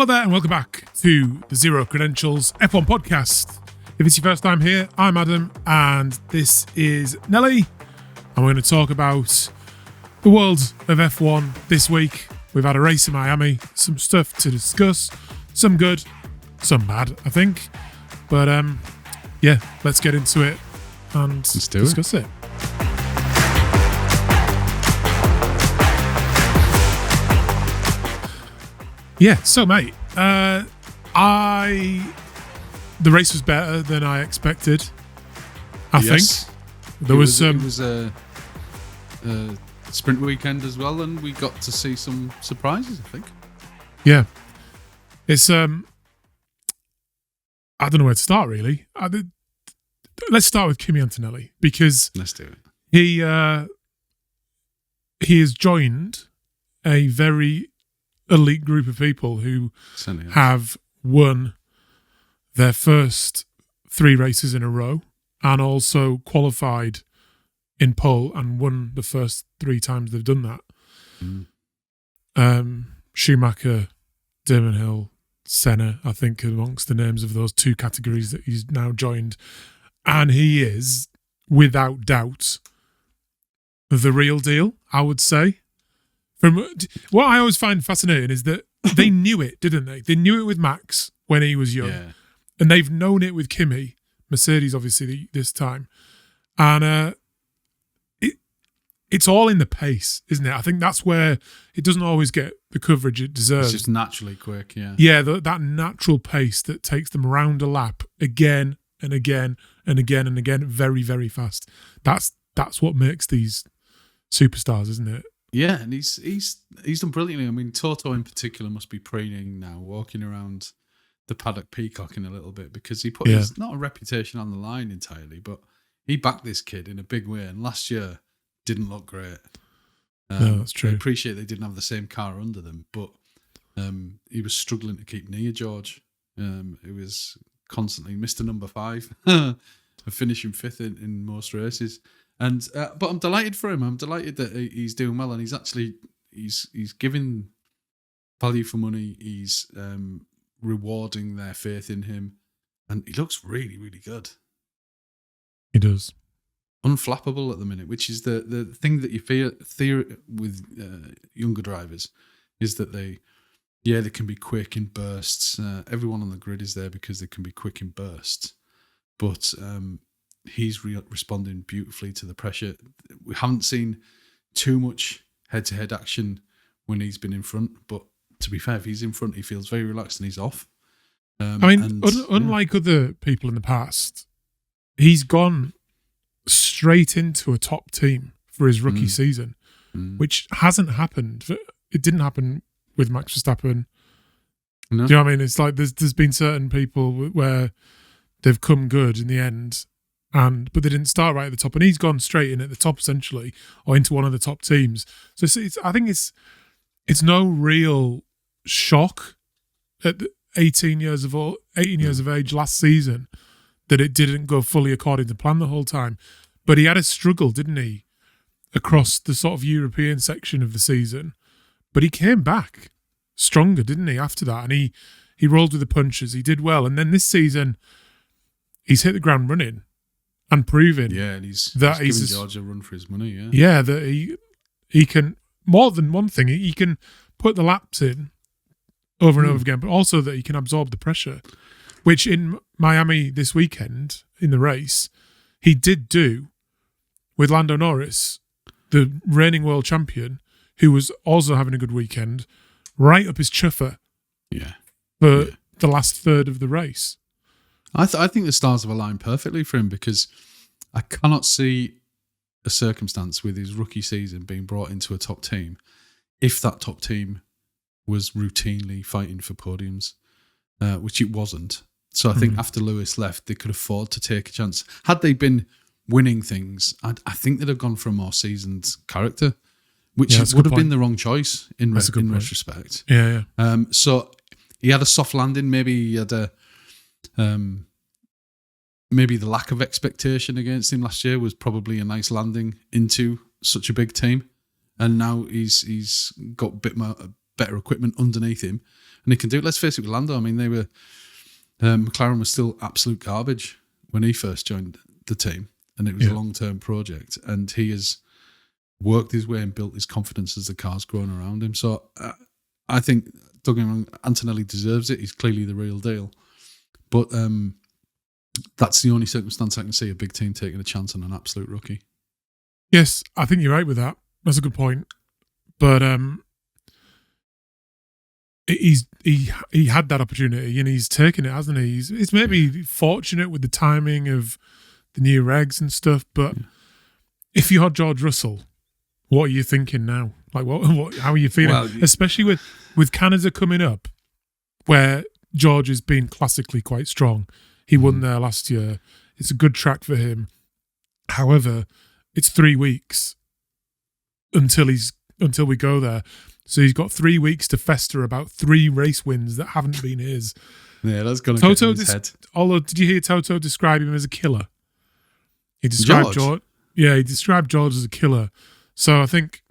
Hello there and welcome back to the Zero Credentials F1 podcast. If it's your first time here, I'm Adam and this is Nelly, and we're going to talk about the world of F1 this week. We've had a race in Miami, some stuff to discuss, some good, some bad, I think. But yeah, let's get into it and discuss it. Yeah, so mate, the race was better than I expected. I think it was a sprint weekend as well, and we got to see some surprises. I think. Yeah, it's I don't know where to start really. Let's start with Kimi Antonelli because let's do it. He has joined a very elite group of people who have won their first 3 races in a row and also qualified in pole and won the first 3 times they've done that. Schumacher, Damon Hill, Senna, I think, amongst the names of those 2 categories that he's now joined. And he is, without doubt, the real deal, I would say. From what I always find fascinating is that they knew it, didn't they? They knew it with Max when he was young, and they've known it with Kimi, Mercedes, obviously this time, and it's all in the pace, isn't it? I think that's where it doesn't always get the coverage it deserves. It's just naturally quick, yeah. That natural pace that takes them round a lap again and again and again and again, very, very fast. That's what makes these superstars, isn't it? Yeah, and he's done brilliantly. I mean, Toto in particular must be preening now, walking around the paddock peacocking a little bit because he put his not a reputation on the line entirely, but he backed this kid in a big way. And last year didn't look great. No, that's true. I appreciate they didn't have the same car under them, but he was struggling to keep near George. It was constantly Mr. Number 5, finishing 5th in most races. And but I'm delighted for him. I'm delighted that he's doing well, and he's giving value for money. He's rewarding their faith in him, and he looks really, really good. He does. Unflappable at the minute, which is the thing that you fear with younger drivers, is that they can be quick in bursts. Everyone on the grid is there because they can be quick in bursts, but he's responding beautifully to the pressure. We haven't seen too much head-to-head action when he's been in front, but to be fair, if he's in front, he feels very relaxed and he's off. Unlike other people in the past, he's gone straight into a top team for his rookie season, which hasn't happened. It didn't happen with Max Verstappen. No. Do you know what I mean? It's like there's been certain people where they've come good in the end, but they didn't start right at the top, and he's gone straight in at the top essentially, or into one of the top teams. So I think it's no real shock at 18 years of age last season that it didn't go fully according to plan the whole time. But he had a struggle, didn't he, across the sort of European section of the season. But he came back stronger, didn't he, after that? And he rolled with the punches. He did well. And then this season, he's hit the ground running and proving and he's giving George a run for his money, that he can, more than one thing, he can put the laps in over and over again, but also that he can absorb the pressure, which in Miami this weekend, in the race, he did do with Lando Norris, the reigning world champion, who was also having a good weekend, right up his chuffer for the last third of the race. I think the stars have aligned perfectly for him because I cannot see a circumstance with his rookie season being brought into a top team if that top team was routinely fighting for podiums, which it wasn't. So I think after Lewis left, they could afford to take a chance. Had they been winning things, I think they'd have gone for a more seasoned character, which would have been the wrong choice in retrospect. Yeah. So he had a soft landing. Maybe he had maybe the lack of expectation against him last year was probably a nice landing into such a big team, and now he's got a better equipment underneath him, and he can do it. Let's face it, with Lando, I mean, they were McLaren was still absolute garbage when he first joined the team, and it was a long-term project, and he has worked his way and built his confidence as the car's grown around him. So I think, don't get me wrong, Antonelli deserves it. He's clearly the real deal. But that's the only circumstance I can see a big team taking a chance on an absolute rookie. Yes, I think you're right with that. That's a good point. But he had that opportunity and he's taken it, hasn't he? He's maybe fortunate with the timing of the new regs and stuff. But if you're George Russell, what are you thinking now? Like, how are you feeling? Well, especially with Canada coming up, where George has been classically quite strong. He won there last year. It's a good track for him. However, it's 3 weeks until we go there. So he's got 3 weeks to fester about 3 race wins that haven't been his. Yeah, that's going to get in his head. Although, did you hear Toto describe him as a killer? He described George. Yeah, he described George as a killer. So I think,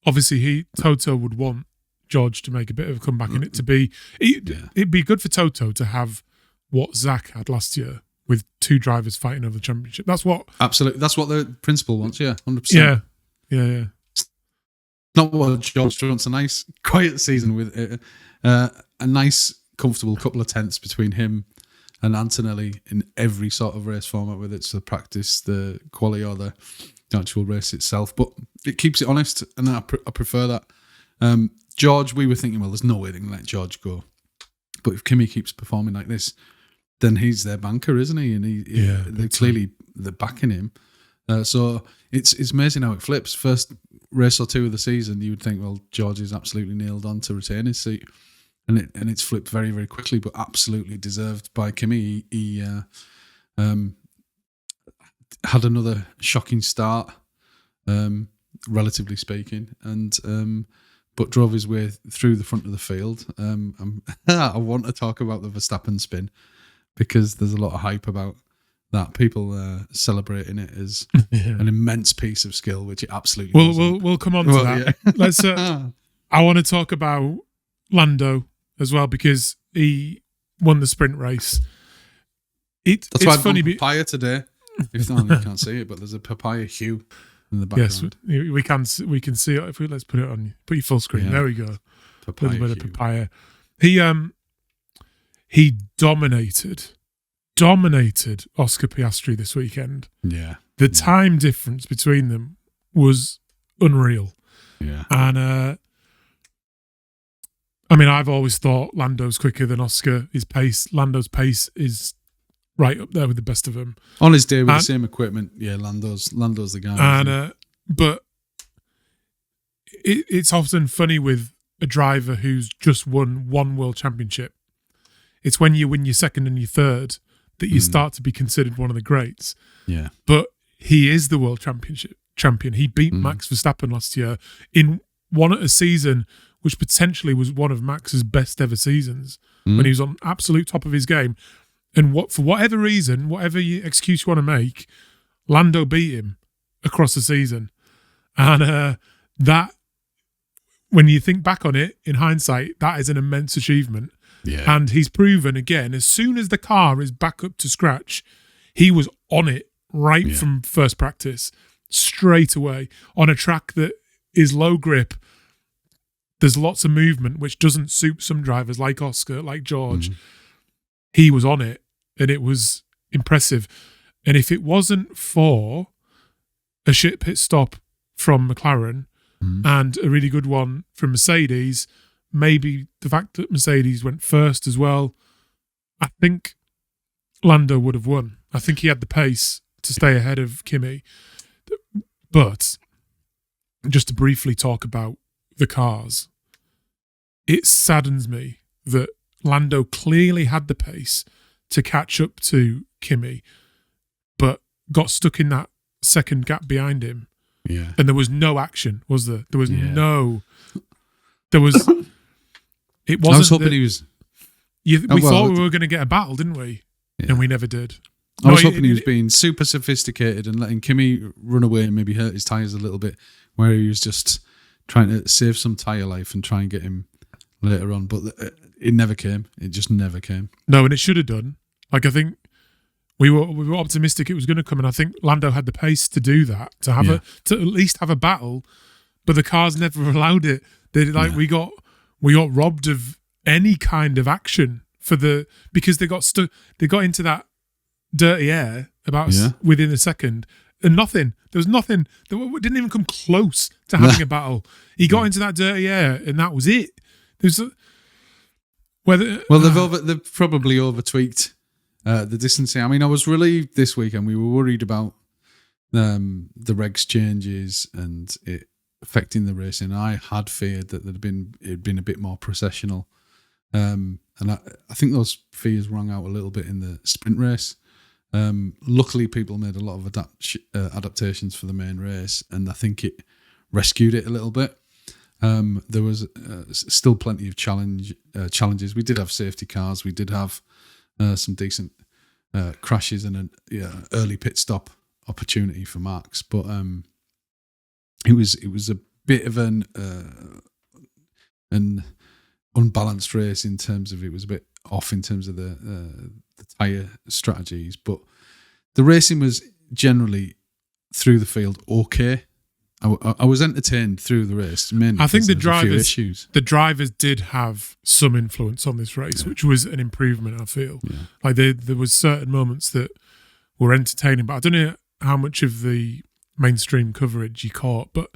obviously, Toto would want George to make a bit of a comeback in it to be. It'd be good for Toto to have what Zach had last year with 2 drivers fighting over the championship. That's what absolutely. That's what the principal wants. Yeah, 100%. Yeah. Not what George wants. A nice, quiet season with a nice, comfortable couple of tenths between him and Antonelli in every sort of race format, whether it's the practice, the quali, or the actual race itself. But it keeps it honest, and I prefer that. George, we were thinking, well, there's no way they can let George go. But if Kimi keeps performing like this, then he's their banker, isn't he? And they're backing him. So it's amazing how it flips. First race or 2 of the season, you would think, well, George is absolutely nailed on to retain his seat, and it's flipped very, very quickly, but absolutely deserved by Kimi. He had another shocking start, relatively speaking, and but drove his way through the front of the field. I want to talk about the Verstappen spin because there's a lot of hype about that. People celebrating it as an immense piece of skill, which it absolutely wasn't. We'll come on to that. Yeah. Let's. I want to talk about Lando as well because he won the sprint race. That's why I've gone papaya today. If not, you can't see it, but there's a papaya hue in the background. Yes, we can see it. Let's put it on. Put your full screen. Yeah. There we go. Papaya a little bit of papaya. He dominated Oscar Piastri this weekend. Yeah. The time difference between them was unreal. Yeah. And I mean, I've always thought Lando's quicker than Oscar. Lando's pace is right up there with the best of them. On his day with the same equipment, Lando's the guy. And but it's often funny with a driver who's just won 1 world championship. It's when you win your 2nd and your 3rd that you start to be considered one of the greats. Yeah. But he is the world champion. He beat Max Verstappen last year in a season which potentially was one of Max's best ever seasons when he was on absolute top of his game. And for whatever reason, whatever excuse you want to make, Lando beat him across the season. And that, when you think back on it, in hindsight, that is an immense achievement. Yeah. And he's proven again, as soon as the car is back up to scratch, he was on it from first practice, straight away, on a track that is low grip. There's lots of movement, which doesn't suit some drivers like Oscar, like George. He was on it, and it was impressive. And if it wasn't for a shit pit stop from McLaren and a really good one from Mercedes, maybe the fact that Mercedes went first as well, I think Lando would have won. I think he had the pace to stay ahead of Kimi. But just to briefly talk about the cars, it saddens me that Lando clearly had the pace to catch up to Kimi, but got stuck in that second gap behind him. Yeah. And there was no action, was there? There was There was... It wasn't. I was hoping he was... we thought we were going to get a battle, didn't we? Yeah. And we never did. I was hoping he was being super sophisticated and letting Kimi run away and maybe hurt his tyres a little bit, where he was just trying to save some tyre life and try and get him later on. But it never came. It just never came. No, and it should have done. Like, I think we were optimistic it was going to come, and I think Lando had the pace to do that, to at least have a battle, but the cars never allowed it. We got robbed of any kind of action because they got stuck. They got into that dirty air within a second, and nothing. There was nothing. They didn't even come close to having a battle. He got into that dirty air, and that was it. There's they've probably over tweaked the distancing. I mean, I was relieved this weekend. We were worried about the regs changes and it affecting the racing. I had feared that it'd been a bit more processional, and I think those fears rang out a little bit in the sprint race. Luckily, people made a lot of adaptations for the main race, and I think it rescued it a little bit. There was still plenty of challenges. We did have safety cars. We did have some decent crashes and an early pit stop opportunity for Max, but it was a bit of an unbalanced race in terms of it was a bit off in terms of the tyre strategies, but the racing was generally through the field okay. I was entertained through the race. I think the drivers did have some influence on this race, which was an improvement. I feel like there was certain moments that were entertaining, but I don't know how much of the mainstream coverage you caught, but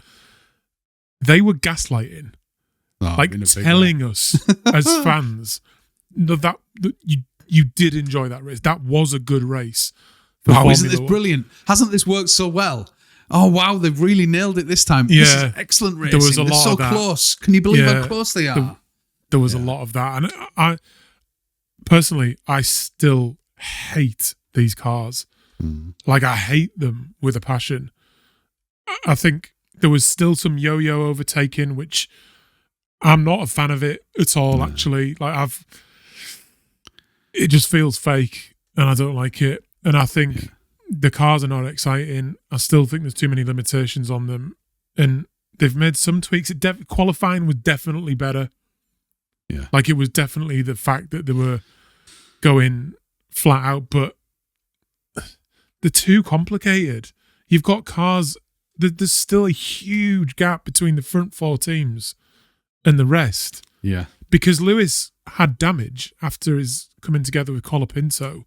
they were gaslighting, telling us as fans that you did enjoy that race. That was a good race. Wow, isn't this brilliant? Hasn't this worked so well? Oh, wow, they've really nailed it this time. Yeah. This is excellent racing. There was a lot so of that. Close. Can you believe how close they are? There was a lot of that. And I personally, I still hate these cars. Like, I hate them with a passion. I think there was still some yo-yo overtaking, which I'm not a fan of it at all, actually. Like, it just feels fake, and I don't like it. And I think the cars are not exciting. I still think there's too many limitations on them, and they've made some tweaks. Qualifying was definitely better. Yeah, like, it was definitely the fact that they were going flat out, but they're too complicated. You've got cars. There's still a huge gap between the front four teams and the rest. Yeah, because Lewis had damage after his coming together with Colapinto.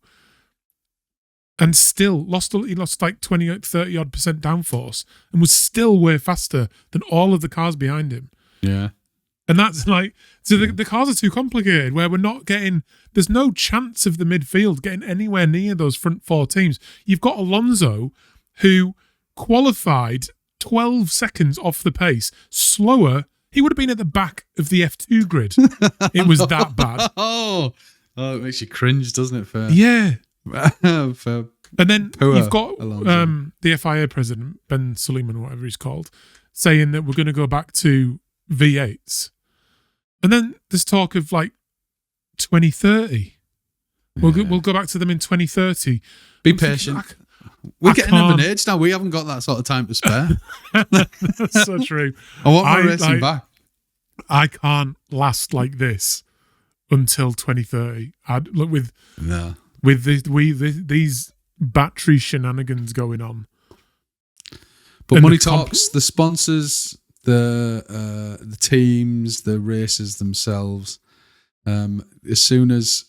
And still he lost like 30 odd percent downforce and was still way faster than all of the cars behind him. Yeah. And that's like, so the cars are too complicated where there's no chance of the midfield getting anywhere near those front four teams. You've got Alonso, who qualified 12 seconds off the pace, slower. He would have been at the back of the F2 grid. It was that bad. Oh, it makes you cringe, doesn't it? Yeah. And then you've got the FIA president, Ben Suleiman, whatever he's called, saying that we're going to go back to V8s. And then there's talk of like 2030. We'll go back to them in 2030. Be patient. We're getting of an age now. We haven't got that sort of time to spare. That's so true. I want my racing back. I can't last like this until 2030. With these battery shenanigans going on. But money talks, the sponsors, the teams, the racers themselves, as soon as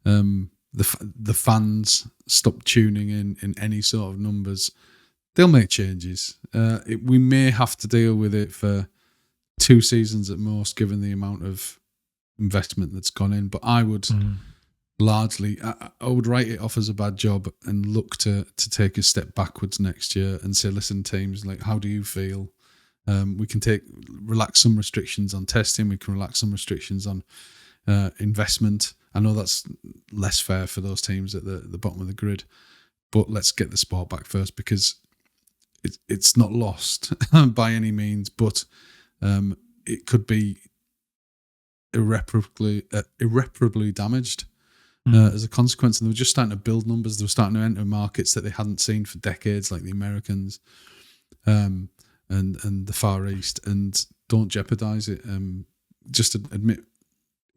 the fans stop tuning in any sort of numbers, they'll make changes. We may have to deal with it for 2 seasons at most, given the amount of investment that's gone in. But I would... largely, I would write it off as a bad job and look to take a step backwards next year and say, listen, teams, like, how do you feel? We can relax some restrictions on testing. We can relax some restrictions on investment. I know that's less fair for those teams at the bottom of the grid, but let's get the sport back first, because it's not lost by any means, but it could be irreparably damaged. As a consequence, and they were just starting to build numbers. They were starting to enter markets that they hadn't seen for decades, like the Americans and the Far East. And don't jeopardise it. Just admit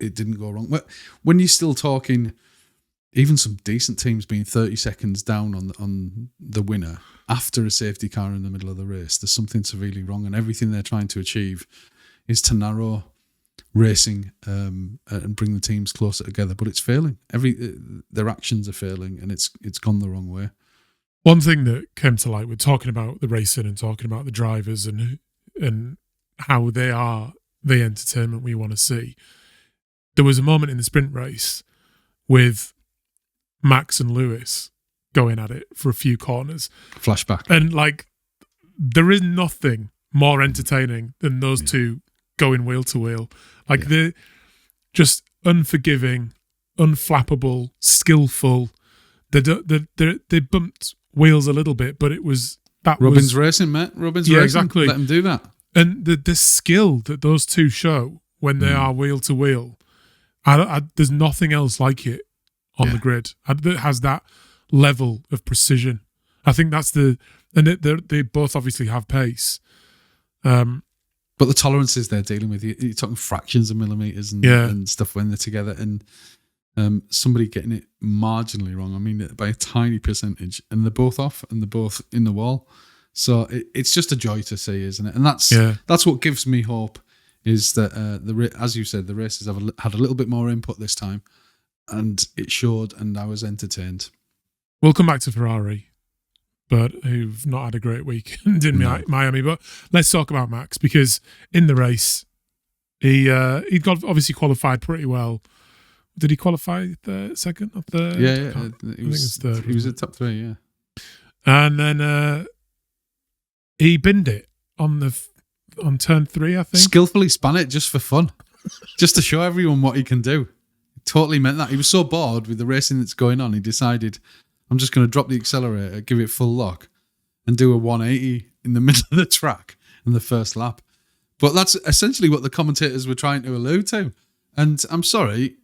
it didn't go wrong. When you're still talking, even some decent teams being 30 seconds down on the winner after a safety car in the middle of the race, there's something severely wrong, and everything they're trying to achieve is to narrow racing and bring the teams closer together. But it's failing. Their actions are failing, and it's gone the wrong way. One thing that came to light, we're talking about the racing and talking about the drivers and how they are the entertainment we want to see. There was a moment in the sprint race with Max and Lewis going at it for a few corners. Flashback. And there is nothing more entertaining than those two going wheel to wheel. They're just unforgiving, unflappable, skillful. They bumped wheels a little bit, but Robin's racing, mate. Robin's racing. Exactly. Let him do that. And the skill that those two show when they are wheel to wheel, there's nothing else like it on the grid that has that level of precision. I think that's they both obviously have pace. But the tolerances they're dealing with, you're talking fractions of millimeters and stuff when they're together, and somebody getting it marginally wrong. I mean, by a tiny percentage, and they're both off and they're both in the wall. So it's just a joy to see, isn't it? And that's what gives me hope, is that as you said, the races have had a little bit more input this time, and it showed, and I was entertained. We'll come back to Ferrari, but who've not had a great weekend in Miami. But let's talk about Max, because in the race, he got obviously qualified pretty well. Did he qualify second or third? Yeah. I think it's third. He was at top 3, yeah. And then he binned it on turn 3, I think. Skillfully span it just for fun, just to show everyone what he can do. He totally meant that. He was so bored with the racing that's going on, he decided, I'm just going to drop the accelerator, give it full lock, and do a 180 in the middle of the track in the first lap. But that's essentially what the commentators were trying to allude to. And I'm sorry.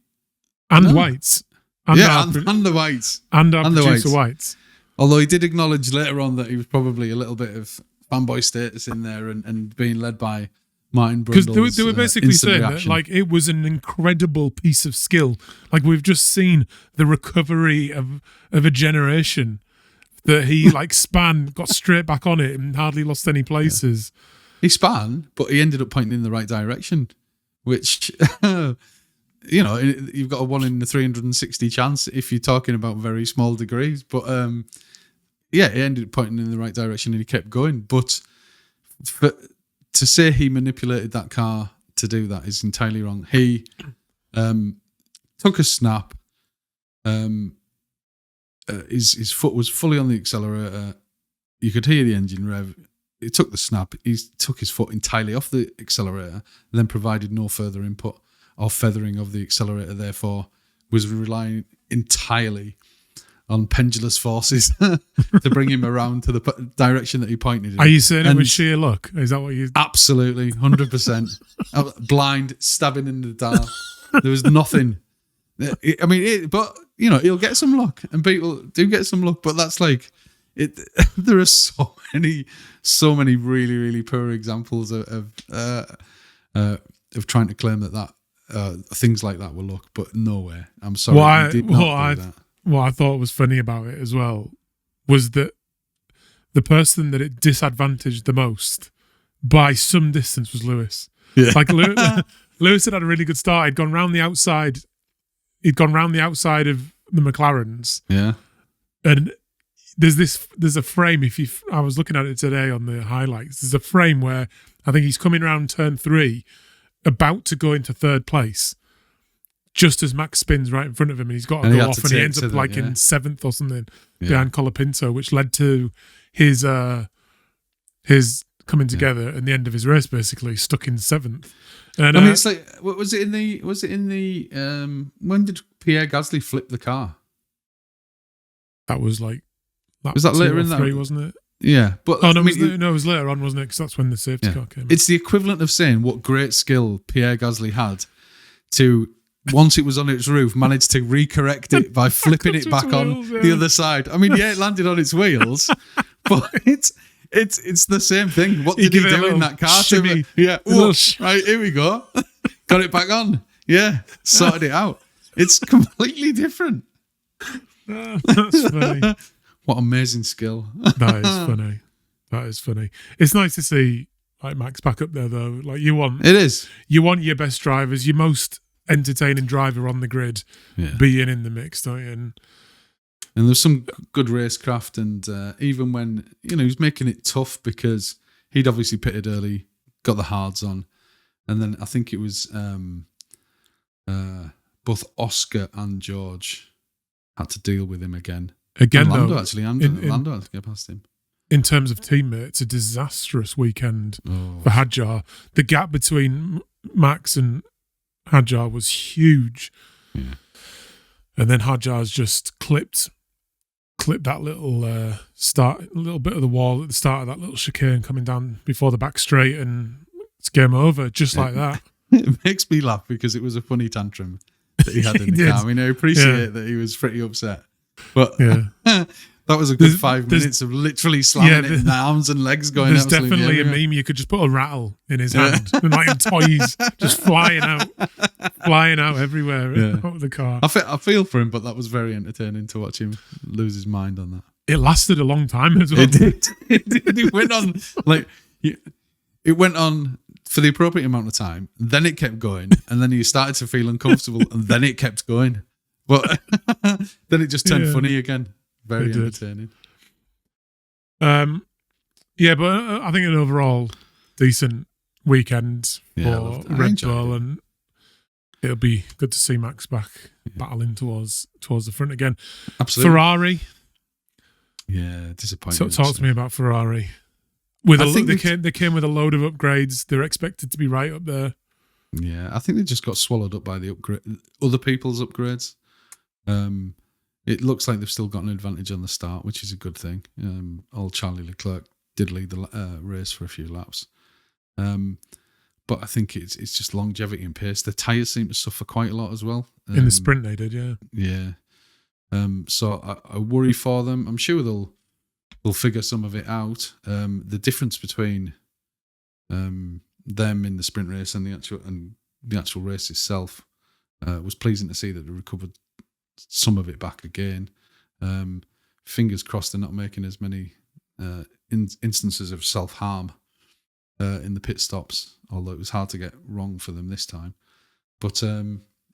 And Whites. And the Whites. And our producer Whites. Although he did acknowledge later on that he was probably a little bit of fanboy status in there and being led by Martin Brundle's because they were basically saying reaction. That it was an incredible piece of skill. We've just seen the recovery of a generation, that he span, got straight back on it and hardly lost any places. Yeah. He span, but he ended up pointing in the right direction, which you've got a 1 in 360 chance if you're talking about very small degrees. But he ended up pointing in the right direction and he kept going. But to say he manipulated that car to do that is entirely wrong. He took a snap. His foot was fully on the accelerator. You could hear the engine rev. He took the snap. He took his foot entirely off the accelerator and then provided no further input or feathering of the accelerator. Therefore, was relying entirely on pendulous forces to bring him around to the direction that he pointed in. Are you saying it was sheer luck? Is that what you... Absolutely, 100%. Blind, stabbing in the dark. There was nothing. I mean, but, he'll get some luck, and people do get some luck, but that's it. There are so many really, really poor examples of trying to claim that things like that were luck, but nowhere. I'm sorry, he did not do that. What I thought was funny about it as well was that the person that it disadvantaged the most by some distance was Lewis. Yeah. Lewis had a really good start. He'd gone round the outside. He'd gone round the outside of the McLarens. Yeah. And there's a frame. I was looking at it today on the highlights. There's a frame where I think he's coming around turn 3, about to go into third place, just as Max spins right in front of him, and he's got to go off, and he ends up in 7th or something behind Colapinto, which led to his coming together and the end of his race, basically stuck in 7th. And it's was it in the when did Pierre Gasly flip the car? That was was that later in that 3, wasn't it? Yeah, but it was later on, wasn't it? Because that's when the safety car came. It's the equivalent of saying what great skill Pierre Gasly had to, once it was on its roof, managed to recorrect it by flipping it back on the other side. I mean, it landed on its wheels, but It's the same thing. What You did he give it a do in little that car? shimmy. Yeah. A little Right, here we go. Got it back on. Yeah. Sorted it out. It's completely different. That's funny. What amazing skill. That is funny. That is funny. It's nice to see like Max back up there though. Like you want your best drivers, your most entertaining driver on the grid being in the mix, don't you? And there's some good racecraft, and even when he was making it tough because he'd obviously pitted early, got the hards on, and then I think it was both Oscar and George had to deal with him again. Again, and Lando though, actually, Lando had to get past him. In terms of teammates, a disastrous weekend for Hadjar. The gap between Max and Hadjar was huge. Yeah. And then Hadjar's just clipped that little little bit of the wall at the start of that little chicane coming down before the back straight, and it's game over just like that. It makes me laugh because it was a funny tantrum that he had in the car. I mean, I appreciate that he was pretty upset, but that was a good 5 minutes of literally slamming it in the arms and legs going. There's definitely a meme. You could just put a rattle in his hand and like toys just flying out everywhere out of the car. I feel for him, but that was very entertaining to watch him lose his mind on that. It lasted a long time as well. It did. It went on it went on for the appropriate amount of time. Then it kept going, and then you started to feel uncomfortable, and then it kept going. But then it just turned funny again. Very entertaining. But I think an overall decent weekend for Red Bull, and it'll be good to see Max back battling towards the front again. Absolutely. Ferrari. Yeah, disappointing. So talk to me about Ferrari. They came with a load of upgrades. They're expected to be right up there. Yeah, I think they just got swallowed up by the other people's upgrades. It looks like they've still got an advantage on the start, which is a good thing. Old Charlie Leclerc did lead the race for a few laps. But I think it's just longevity and pace. The tyres seem to suffer quite a lot as well. In the sprint they did, yeah. Yeah. So I worry for them. I'm sure they'll figure some of it out. The difference between them in the sprint race and the actual race itself was pleasing to see that they recovered some of it back again. Fingers crossed they're not making as many instances of self-harm in the pit stops, although it was hard to get wrong for them this time. But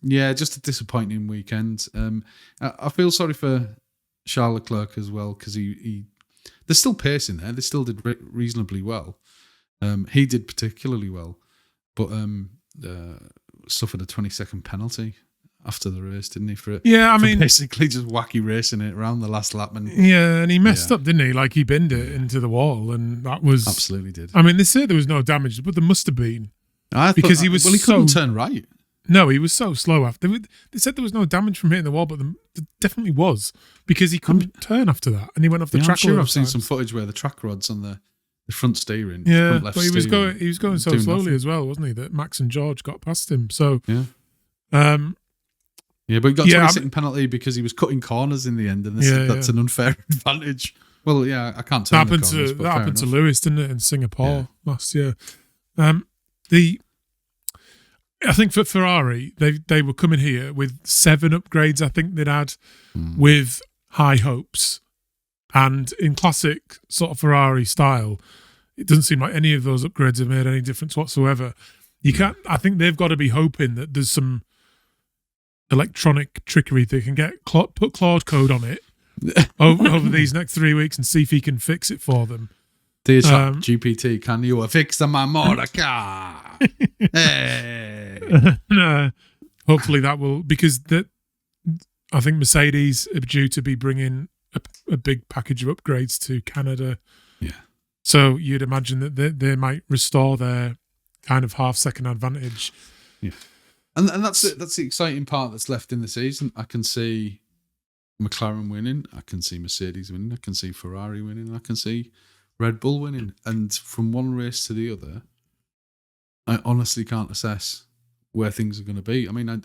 just a disappointing weekend. I feel sorry for Charles Leclerc as well, because there's still pace in there. They still did reasonably well. He did particularly well, but suffered a 20-second penalty after the race, didn't he? For basically just wacky racing it around the last lap. And he messed up, didn't he? Like he binned it into the wall, and that was absolutely did. I mean, they say there was no damage, but there must have been he couldn't turn right. No, he was so slow after. They said there was no damage from hitting the wall, but there definitely was, because he couldn't turn after that, and he went off the track. I'm sure I've seen some footage where the track rod's on the front steering. Yeah, front left but he was going so slowly nothing as well, wasn't he? That Max and George got past him. So yeah, but he got a 20-second penalty because he was cutting corners in the end, and that's an unfair advantage. Well, yeah, I can't turn that happened to Lewis, didn't it, in Singapore last year? I think for Ferrari, they were coming here with 7 upgrades. I think they'd had with high hopes, and in classic sort of Ferrari style, it doesn't seem like any of those upgrades have made any difference whatsoever. You can't. I think they've got to be hoping that there's some electronic trickery they can put Claude code on it over these next 3 weeks and see if he can fix it for them. Dear GPT, can you fix my motor car? Hey. No, hopefully that will, because I think Mercedes are due to be bringing a big package of upgrades to Canada. Yeah. So you'd imagine that they might restore their kind of half-second advantage. Yeah. And that's the exciting part that's left in the season. I can see McLaren winning. I can see Mercedes winning. I can see Ferrari winning. I can see Red Bull winning. And from one race to the other, I honestly can't assess where things are going to be. I mean, I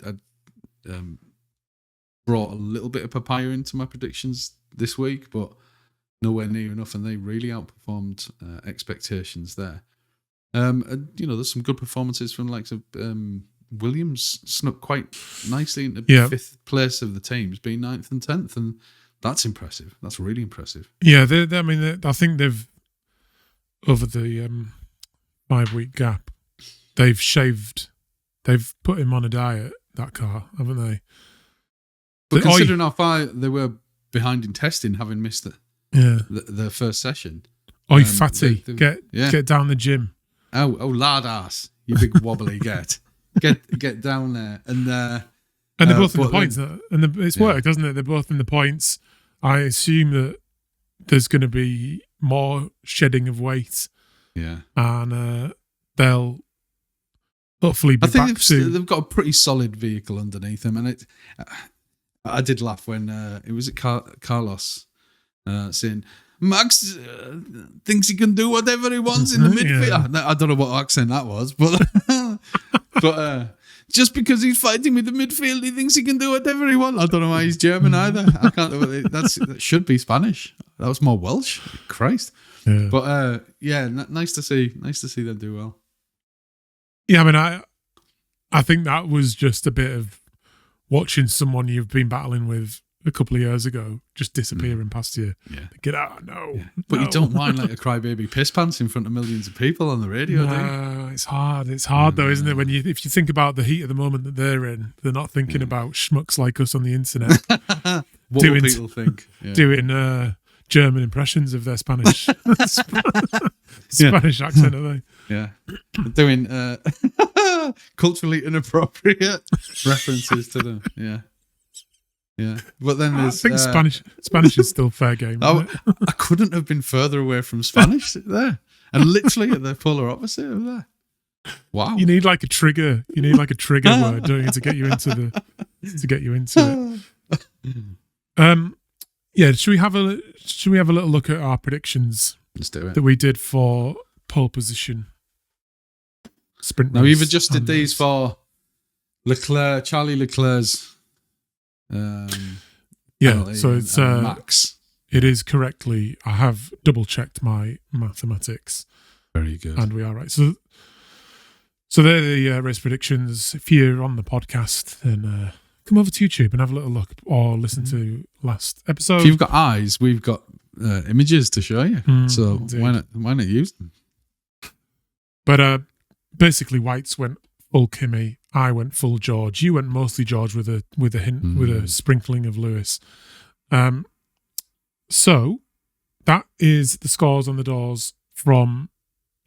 brought a little bit of papaya into my predictions this week, but nowhere near enough, and they really outperformed expectations there. And, there's some good performances from the likes of Williams snuck quite nicely into 5th place of the teams, being 9th and 10th, and that's impressive. That's really impressive. Yeah, I think they've, over the 5-week gap, they've put him on a diet, that car, haven't they? But considering how far they were behind in testing, having missed the first session. Oi, fatty, get down the gym. Oh, lard ass, you big wobbly get down there, and they're both in the points, and it's worked, doesn't it? They're both in the points. I assume that there's going to be more shedding of weight, and they'll hopefully be back soon. They've got a pretty solid vehicle underneath them, and I did laugh when it was Carlos saying, Max thinks he can do whatever he wants in the midfield. I don't know what accent that was, but just because he's fighting with the midfield, he thinks he can do whatever he wants. I don't know why he's German either. I can't know that should be Spanish. That was more Welsh. Christ. Yeah. But nice to see them do well. Yeah, I mean, I think that was just a bit of watching someone you've been battling with a couple of years ago just disappearing past you. Yeah. Get out, no. Yeah. But you don't whine like a crybaby piss pants in front of millions of people on the radio, do you? It's hard. It's hard though, isn't it? If you think about the heat of the moment that they're in, they're not thinking about schmucks like us on the internet. What will people think? Yeah. Doing German impressions of their Spanish Spanish accent, are they? Yeah. Doing culturally inappropriate references to them. Yeah. Yeah, but then there's... I think Spanish is still fair game. I couldn't have been further away from Spanish there, and literally at the polar opposite of there. Wow! You need like a trigger. You need like a trigger word, don't you, to get you into it. Yeah. Should we have a little look at our predictions? Let's do it. That we did for pole position sprint. Now we've adjusted these for Charlie Leclerc's. So it's Max. It is correctly. I have double checked my mathematics. Very good, and we are right. So they're the race predictions. If you're on the podcast, then come over to YouTube and have a little look, or listen to last episode. If you've got eyes, we've got images to show you. So indeed. Why not use them? But basically, Whites went full Kimi. I went full George. You went mostly George with a hint, with a sprinkling of Lewis. So that is the scores on the doors from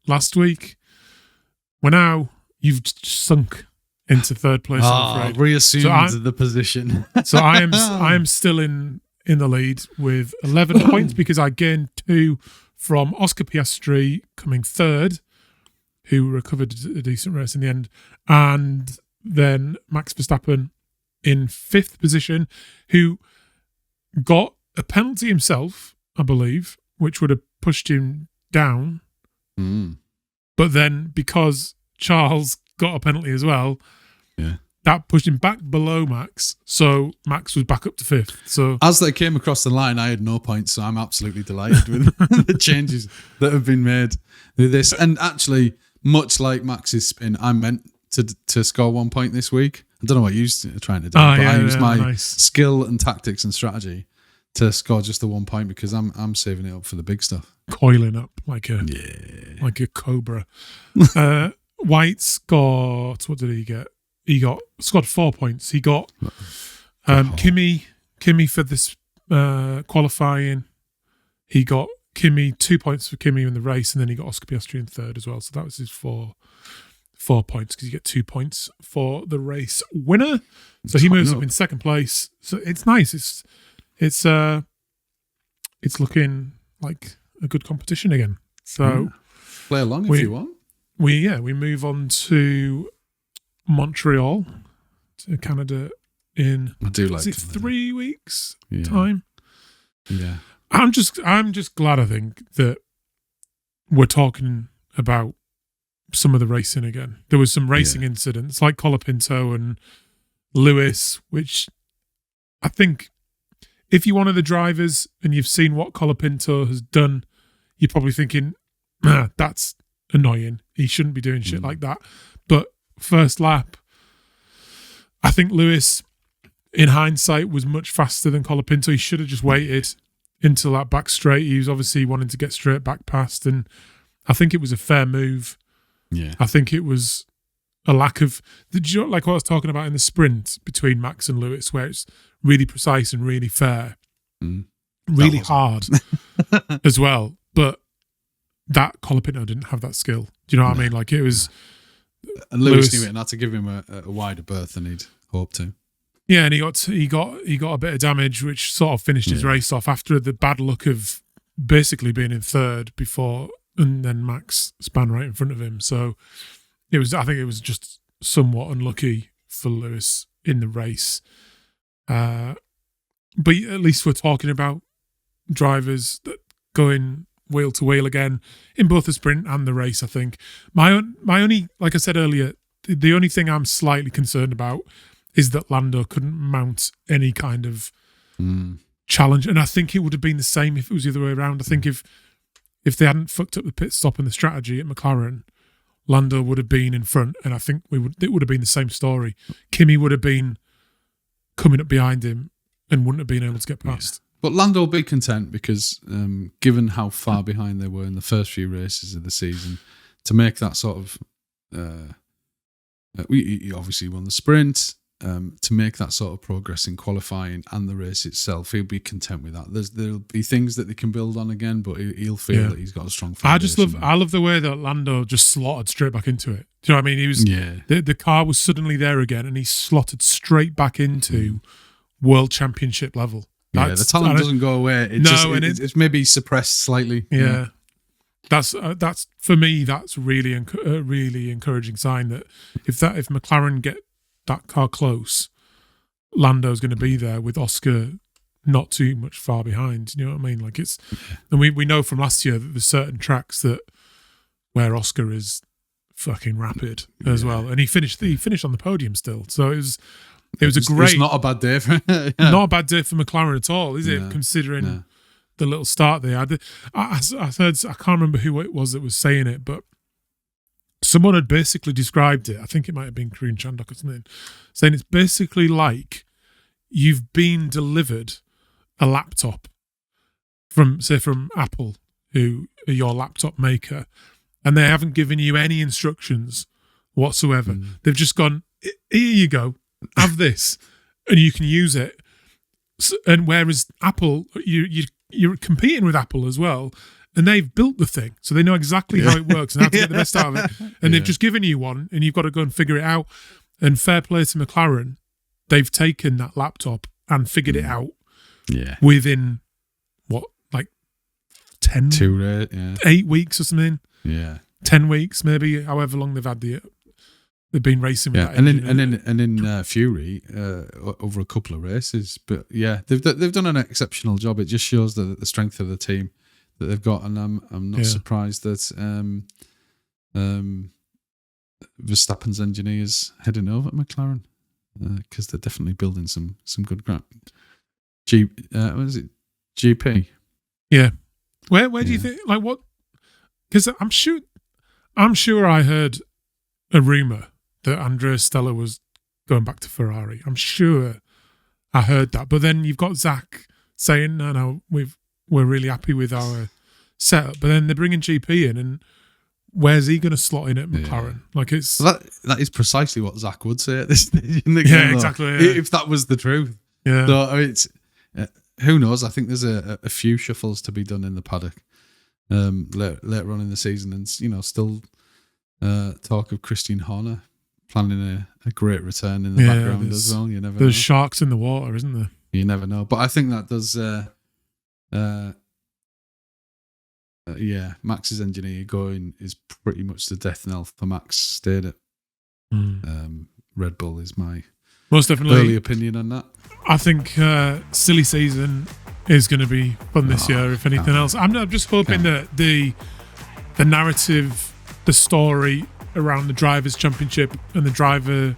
last week. Well, now you've sunk into third place. I'm afraid. Reassumed the position. So I am still in the lead with 11 points because I gained 2 from Oscar Piastri coming third, who recovered a decent race in the end, and then Max Verstappen in 5th position, who got a penalty himself, I believe, which would have pushed him down. But then because Charles got a penalty as well, that pushed him back below Max. So Max was back up to 5th. So as they came across the line, I had no points, so I'm absolutely delighted with the changes that have been made with this. And actually, much like Max's spin, I meant to score 1 point this week. I don't know what you were trying to do, but I used my skill and tactics and strategy to score just the 1 point because I'm saving it up for the big stuff. Coiling up like a cobra. White got, what did he get? He scored 4 points. He got Kimi for this qualifying. He got Kimi 2 points for Kimi in the race, and then he got Oscar Piastri in third as well. So that was his 4 points because you get 2 points for the race winner. So he moves up in second place. So it's nice. It's looking like a good competition again. So play along if you want. We move on to Montreal, to Canada in 3 weeks time. Yeah. I'm just glad, I think, that we're talking about some of the racing again. There was some racing incidents like Colapinto and Lewis, which I think if you're one of the drivers and you've seen what Colapinto has done, you're probably thinking, that's annoying. He shouldn't be doing shit like that. But first lap, I think Lewis, in hindsight, was much faster than Colapinto. He should have just waited until that back straight. He was obviously wanting to get straight back past, and I think it was a fair move. Yeah. I think it was a lack of, like what I was talking about in the sprint between Max and Lewis, where it's really precise and really fair, really hard as well. But that Colapinto didn't have that skill. Do you know what I mean? Like it was, and Lewis knew it and had to give him a wider berth than he'd hoped to. Yeah, and he got a bit of damage, which sort of finished his race off after the bad luck of basically being in third before, and then Max span right in front of him. So I think it was just somewhat unlucky for Lewis in the race. But at least we're talking about drivers that going wheel to wheel again in both the sprint and the race. I think my only, like I said earlier, the only thing I'm slightly concerned about is that Lando couldn't mount any kind of challenge. And I think it would have been the same if it was the other way around. I think if they hadn't fucked up the pit stop and the strategy at McLaren, Lando would have been in front, and I think it would have been the same story. Kimi would have been coming up behind him and wouldn't have been able to get past. Yeah. But Lando will be content because given how far behind they were in the first few races of the season, to make that sort of... he obviously won the sprint. To make that sort of progress in qualifying and the race itself, he'll be content with that. There'll be things that they can build on again, but he'll feel that he's got a strong foundation. I love the way that Lando just slotted straight back into it. Do you know what I mean? He was the car was suddenly there again, and he slotted straight back into world championship level. The talent doesn't go away. It's maybe suppressed slightly. Yeah. That's for me. That's really a really encouraging sign that if McLaren get that car close, Lando's going to be there with Oscar not too much far behind. You know what I mean? Like and we know from last year that there's certain tracks where Oscar is fucking rapid as well, and he finished on the podium still. So it was a great. It's not a bad day for not a bad day for McLaren at all, is it? Considering the little start they had. I heard, I can't remember who it was that was saying it, but someone had basically described it. I think it might have been Karun Chandok or something, saying it's basically like you've been delivered a laptop from Apple, who are your laptop maker, and they haven't given you any instructions whatsoever. They've just gone, here you go, have this, and you can use it. And whereas Apple, you're competing with Apple as well, and they've built the thing, so they know exactly how it works and how to get the best out of it. And they've just given you one, and you've got to go and figure it out. And fair play to McLaren, they've taken that laptop and figured it out within, 8 weeks or something? 10 weeks, maybe, however long they've been racing with that engine. And in Fury, over a couple of races. But they've done an exceptional job. It just shows the strength of the team that they've got, and I'm not surprised that Verstappen's engineers heading over at McLaren, because they're definitely building some good ground. What is it? GP. Yeah. Where do you think? Like what? Because I'm sure I heard a rumor that Andrea Stella was going back to Ferrari. I'm sure I heard that, but then you've got Zach saying, "No, we're really happy with our setup." But then they're bringing GP in, and where's he going to slot in at McLaren? Like that is precisely what Zach would say at this stage in the game. Exactly. If that was the truth. Yeah. So I mean, who knows? I think there's a few shuffles to be done in the paddock later on in the season, and still talk of Christian Horner planning a great return in the background as well. You never know. There's sharks in the water, isn't there? You never know. But I think that does Max's engineer going is pretty much the death knell for Max stayed at Red Bull is my most definitely early opinion on that. I think silly season is going to be fun this year, if anything else. I'm just hoping that the narrative, the story around the Drivers' Championship and the driver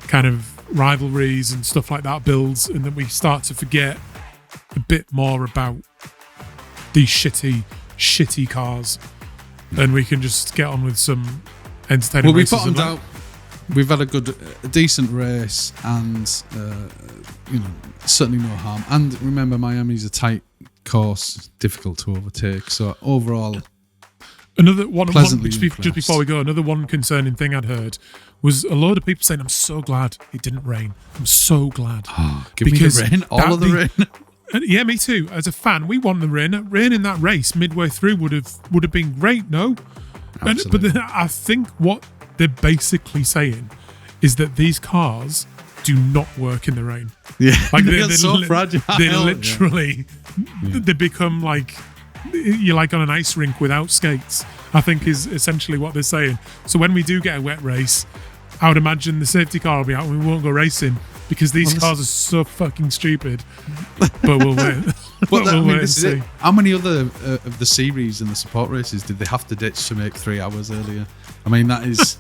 kind of rivalries and stuff like that builds, and that we start to forget a bit more about these shitty cars, and we can just get on with some entertaining Well, we races. bottomed out. We've had a decent race, and certainly no harm. And remember, Miami's a tight course, difficult to overtake. So overall, another one pleasantly just before we go, another one concerning thing I'd heard was a load of people saying, "I'm so glad it didn't rain. I'm so glad." Give me the rain, all of the rain. Yeah, me too. As a fan, we want the rain. Rain in that race midway through would have been great. No, but then I think what they're basically saying is that these cars do not work in the rain. Yeah, like they're so fragile. They literally they become like you're like on an ice rink without skates, I think is essentially what they're saying. So when we do get a wet race, I would imagine the safety car will be out and we won't go racing because these cars are so fucking stupid. But we'll wait. This is it. How many other of the series and the support races did they have to ditch to make 3 hours earlier? I mean, that is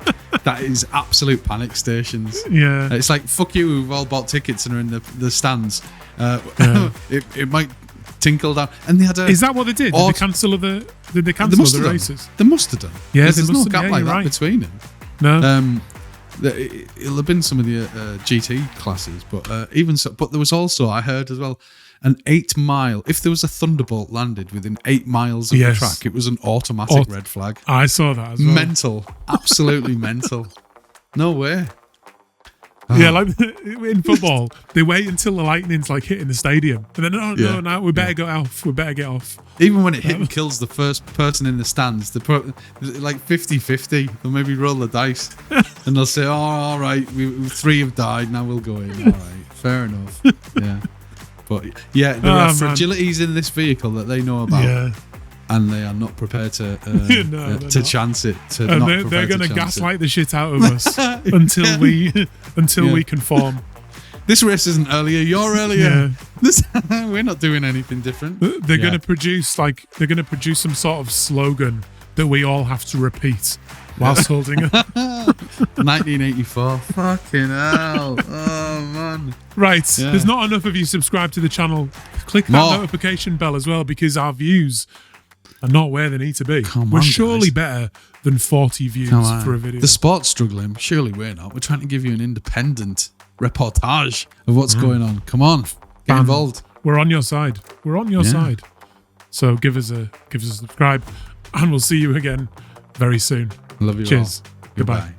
absolute panic stations. Yeah, it's like, fuck you, we've all bought tickets and are in the stands. It might tinkle down. And they had is that what they did? Did they cancel the races? They must have done. Yeah, there's no gap like that between them. No. It'll have been some of the GT classes, but even so. But there was also, I heard as well, an 8 mile. If there was a Thunderbolt landed within 8 miles of the track, it was an automatic red flag. I saw that as well. Mental, absolutely mental. No way. Yeah, like in football, they wait until the lightning's like hitting the stadium, and then no, we better get off. We better get off. Even when it hit and kills the first person in the stands, like 50-50. They'll maybe roll the dice, and they'll say, "Oh, all right, we 3 have died. Now we'll go in." All right, fair enough. Yeah, but yeah, there are fragilities in this vehicle that they know about. And they are not prepared to chance it. They're going to gaslight the shit out of us until we conform. This race isn't earlier. You're earlier. Yeah. We're not doing anything different. They're going to produce some sort of slogan that we all have to repeat whilst holding it. 1984. Fucking hell. Oh man. Right. Yeah. There's not enough of you subscribed to the channel. Click that notification bell as well, because our views are not where they need to be. We're surely better than 40 views for a video. The sport's struggling. Surely we're not. We're trying to give you an independent reportage of what's going on. Come on, get involved. We're on your side. We're on your side. So give us a subscribe, and we'll see you again very soon. Love you. Cheers. All. Goodbye. Goodbye.